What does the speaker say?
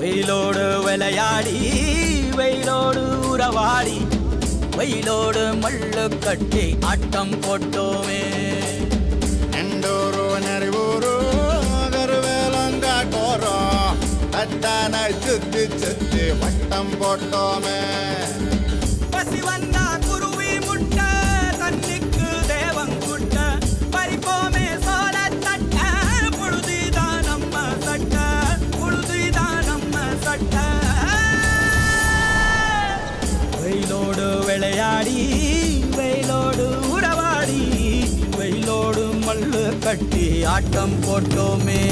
வெயிலோடு விளையாடி வெயிலோடு உறவாடி வெயிலோடு மல்லு கட்டி ஆட்டம் போட்டோமே. எண்டூரு நெறிவூரு கருவேலங்காட்டோரம் தட்டான சுத்தி சுத்தி வட்டம் போட்டோமே. பசி வந்தா குருவி முட்ட தண்ணிக்கு தேவங்குட்ட பறிப்போமே சோழ தட்ட புழுதிதான் நம்ம சட்ட புழுதிதான் நம்ம சட்ட. வெயிலோடு விளையாடி வெயிலோடு உறவாடி வெயிலோடு மல்லு கட்டி ஆட்டம் போட்டோமே.